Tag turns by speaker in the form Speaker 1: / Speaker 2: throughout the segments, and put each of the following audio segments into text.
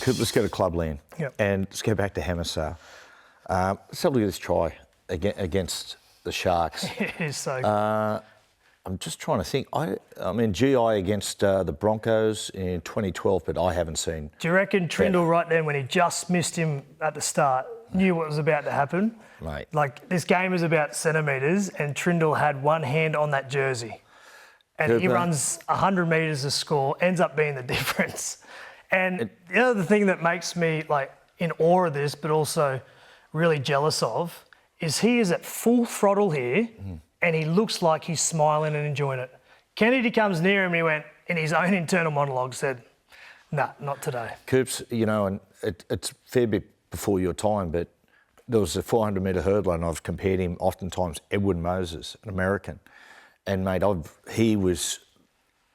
Speaker 1: let's go to Clubland.
Speaker 2: Yep.
Speaker 1: And let's go back to Hammersale. Let's have a look at this try against the Sharks.
Speaker 2: It is so good.
Speaker 1: I'm just trying to think. I mean, GI against the Broncos in 2012, but I haven't seen.
Speaker 2: Do you reckon Trindle right then, when he just missed him at the start, knew what was about to happen?
Speaker 1: Mate.
Speaker 2: Like, this game is about centimetres, and Trindle had one hand on that jersey. And he runs 100 metres to score, ends up being the difference. And the other thing that makes me, like, in awe of this, but also really jealous of, is he is at full throttle here, and he looks like he's smiling and enjoying it. Kennedy comes near him and he went, in his own internal monologue, said, nah, not today.
Speaker 1: Coops, you know, and it's a fair bit before your time, but there was a 400-metre hurdler, and I've compared him oftentimes, Edward Moses, an American. And, mate, he was,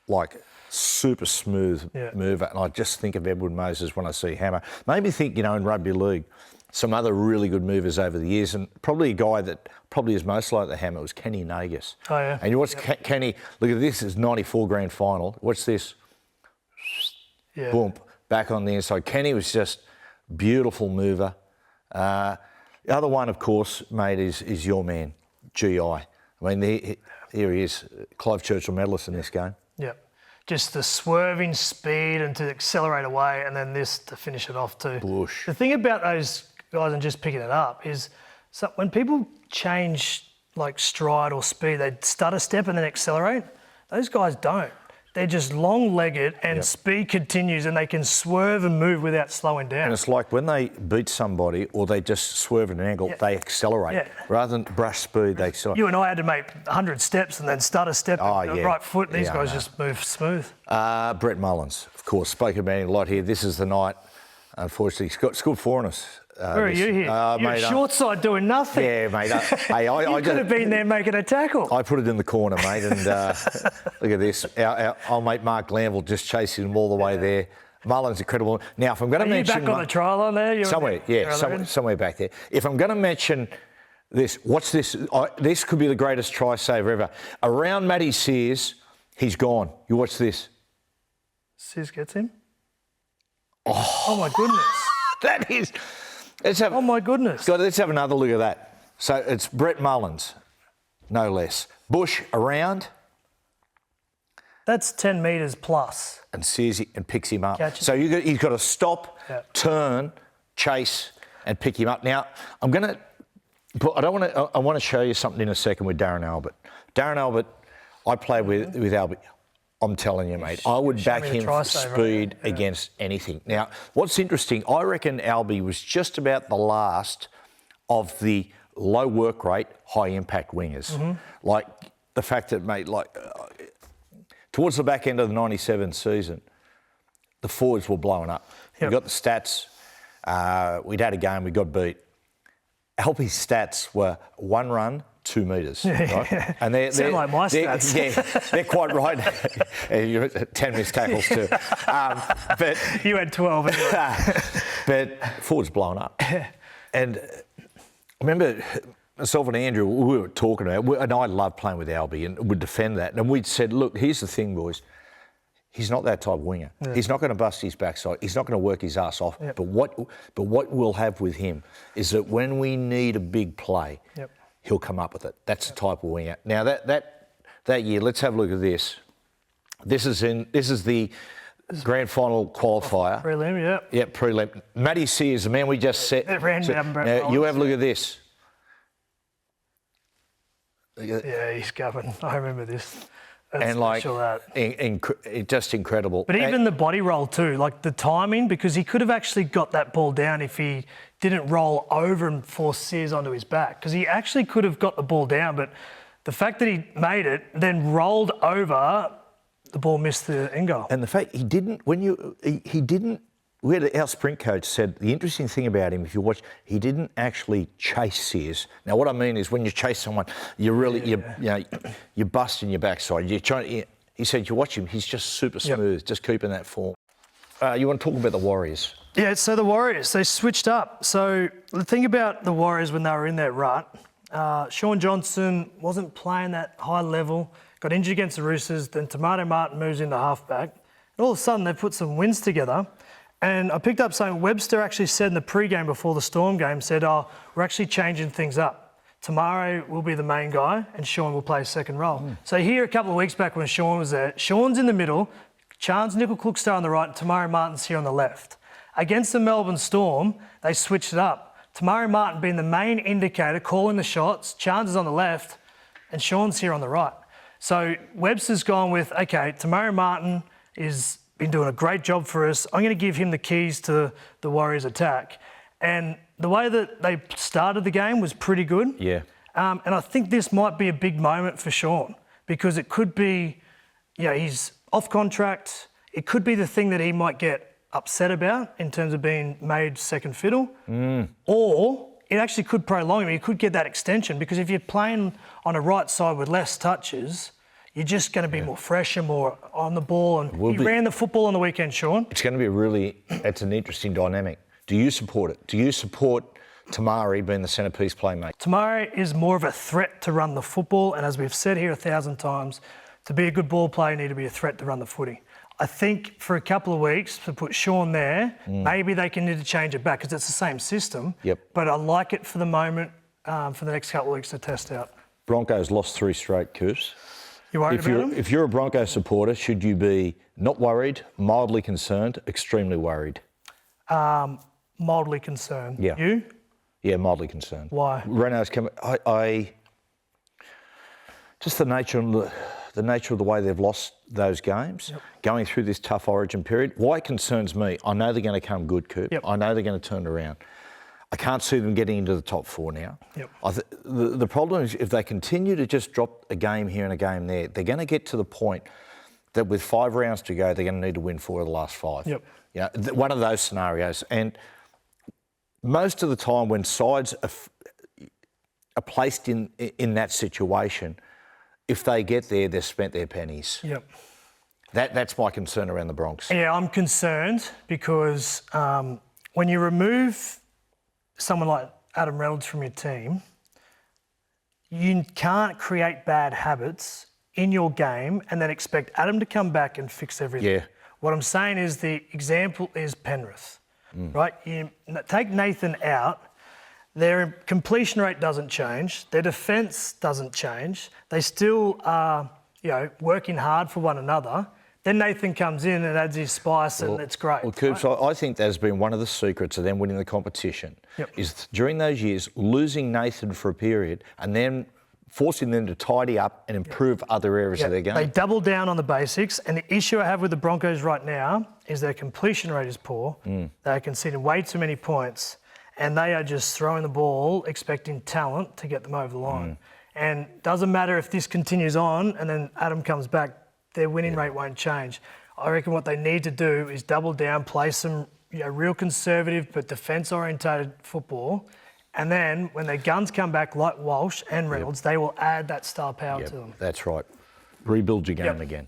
Speaker 1: like, super smooth mover, and I just think of Edward Moses when I see Hammer. Made me think, you know, in Rugby League, some other really good movers over the years, and probably a guy that probably is most like the Hammer was Kenny Nagus.
Speaker 2: Oh, yeah.
Speaker 1: And you watch Kenny, look at this, it's 94 grand final. Watch this.
Speaker 2: Yeah.
Speaker 1: Boom, back on the inside. Kenny was just beautiful mover. The other one, of course, mate, is your man, GI. I mean, here he is, Clive Churchill medalist in this game.
Speaker 2: Yeah. Just the swerving speed and to accelerate away, and then this to finish it off too.
Speaker 1: Bush.
Speaker 2: The thing about those guys and just picking it up is, so when people change like stride or speed, they stutter step and then accelerate. Those guys don't. They're just long-legged and speed continues, and they can swerve and move without slowing down.
Speaker 1: And it's like when they beat somebody or they just swerve at an angle, they accelerate. Yeah. Rather than brush speed, they accelerate.
Speaker 2: You and I had to make 100 steps and then stutter step the right foot. These guys just move smooth.
Speaker 1: Brett Mullins, of course, spoken about him a lot here. This is the night. Unfortunately, he's scored 4 on us.
Speaker 2: Where are you here? You're
Speaker 1: mate,
Speaker 2: short side doing nothing.
Speaker 1: Yeah, mate. Hey,
Speaker 2: I could have been there making a tackle.
Speaker 1: I put it in the corner, mate, and look at this. Our old mate Mark Glanville just chasing him all the way there. Mullins incredible. Now, if I'm going to mention...
Speaker 2: Are you back on the trial on there?
Speaker 1: Somewhere back there. If I'm going to mention this, watch this. This could be the greatest try saver ever. Around Matty Sears, he's gone. You watch this.
Speaker 2: Sears gets him? Oh my goodness.
Speaker 1: That is...
Speaker 2: Oh my goodness.
Speaker 1: God, let's have another look at that. So it's Brett Mullins, no less. Bush around.
Speaker 2: That's 10 metres plus.
Speaker 1: And sees it and picks him up.
Speaker 2: Catches.
Speaker 1: So he's got to stop, turn, chase, and pick him up. Now, I want to show you something in a second with Darren Albert. Darren Albert, I played with Albert. I'm telling you, mate, I would back him for speed against anything. Now, what's interesting, I reckon Albie was just about the last of the low work rate, high impact wingers. Like the fact that, mate, towards the back end of the 97 season, the forwards were blowing up. We got the stats. We'd had a game, we got beat. Albie's stats were 1 run, 2 metres, right? And they're
Speaker 2: like my stats.
Speaker 1: They're quite right. You had 10 missed tackles too. But
Speaker 2: you had 12.
Speaker 1: But forwards blown up. And I remember myself and Andrew, we were talking about it, and I love playing with Albie and would defend that. And we'd said, look, here's the thing, boys. He's not that type of winger. He's not going to bust his backside. He's not going to work his ass off. But what we'll have with him is that when we need a big play, he'll come up with it. That's the type of winger. Now that year, let's have a look at this. This is the grand final qualifier.
Speaker 2: Prelim,
Speaker 1: Yeah, prelim. Matty Sears, the man we just said. Now, you have a look at this.
Speaker 2: Yeah, he's going. I remember this. That's
Speaker 1: and just incredible.
Speaker 2: But even the body roll too, like the timing, because he could have actually got that ball down if he didn't roll over and force Sears onto his back, because he actually could have got the ball down, but the fact that he made it, then rolled over, the ball missed the end goal.
Speaker 1: And the fact he didn't, our sprint coach said the interesting thing about him, if you watch, he didn't actually chase Sears. Now, what I mean is when you chase someone, you're busting your backside. He said, you watch him, he's just super smooth, just keeping that form. You want to talk about the Warriors?
Speaker 2: Yeah, so the Warriors, they switched up. So the thing about the Warriors when they were in their rut, Sean Johnson wasn't playing that high level, got injured against the Roosters, then Tomato Martin moves into halfback. And all of a sudden, they put some wins together. And I picked up something Webster actually said in the pre-game before the Storm game, said, we're actually changing things up. Tomorrow will be the main guy and Sean will play second role. So here a couple of weeks back when Sean was there, Sean's in the middle, Chance Nickel-Klukstar on the right and Tamari Martin's here on the left. Against the Melbourne Storm, they switched it up. Tamari Martin being the main indicator, calling the shots, Chance is on the left and Sean's here on the right. So Webster's gone with, okay, Tamari Martin has been doing a great job for us. I'm going to give him the keys to the Warriors' attack. And the way that they started the game was pretty good.
Speaker 1: Yeah.
Speaker 2: And I think this might be a big moment for Sean because it could be, he's off contract. It could be the thing that he might get upset about in terms of being made second fiddle. Or it actually could prolong him. He could get that extension because if you're playing on a right side with less touches, you're just going to be more fresh and more on the ball. And he ran the football on the weekend, Sean.
Speaker 1: It's going to be it's an interesting dynamic. Do you support it? Do you support Tamari being the centrepiece playmate?
Speaker 2: Tamari is more of a threat to run the football. And as we've said here 1,000 times, to be a good ball player, you need to be a threat to run the footy. I think for a couple of weeks to put Sean there, maybe they can need to change it back because it's the same system.
Speaker 1: Yep.
Speaker 2: But I like it for the moment, for the next couple of weeks to test out.
Speaker 1: Broncos lost 3 straight, Coops.
Speaker 2: You worried about them?
Speaker 1: If you're a Broncos supporter, should you be not worried, mildly concerned, extremely worried?
Speaker 2: Mildly concerned.
Speaker 1: Yeah.
Speaker 2: You?
Speaker 1: Yeah, mildly concerned.
Speaker 2: Why?
Speaker 1: Renault's coming. Just the nature of the way they've lost those games, going through this tough Origin period. Why it concerns me, I know they're going to come good, Coop. I know they're going to turn it around. I can't see them getting into the top 4 now. The problem is if they continue to just drop a game here and a game there, they're going to get to the point that with 5 rounds to go, they're going to need to win 4 of the last 5. One of those scenarios. And most of the time when sides are placed in that situation, if they get there, they've spent their pennies. That's my concern around the Bronx.
Speaker 2: Yeah, I'm concerned because when you remove someone like Adam Reynolds from your team, you can't create bad habits in your game and then expect Adam to come back and fix everything. What I'm saying is the example is Penrith, right? You take Nathan out, their completion rate doesn't change, their defence doesn't change, they still are, working hard for one another. Then Nathan comes in and adds his spice and it's great.
Speaker 1: Well, Coops, right? I think that's been one of the secrets of them winning the competition, is during those years losing Nathan for a period and then forcing them to tidy up and improve other areas of their game.
Speaker 2: They double down on the basics, and the issue I have with the Broncos right now is their completion rate is poor. They're conceding way too many points, and they are just throwing the ball expecting talent to get them over the line. And doesn't matter if this continues on and then Adam comes back, their winning rate won't change. I reckon what they need to do is double down, play some real conservative but defence-orientated football, and then when their guns come back like Walsh and Reynolds, they will add that star power to them.
Speaker 1: That's right. Rebuild your game again.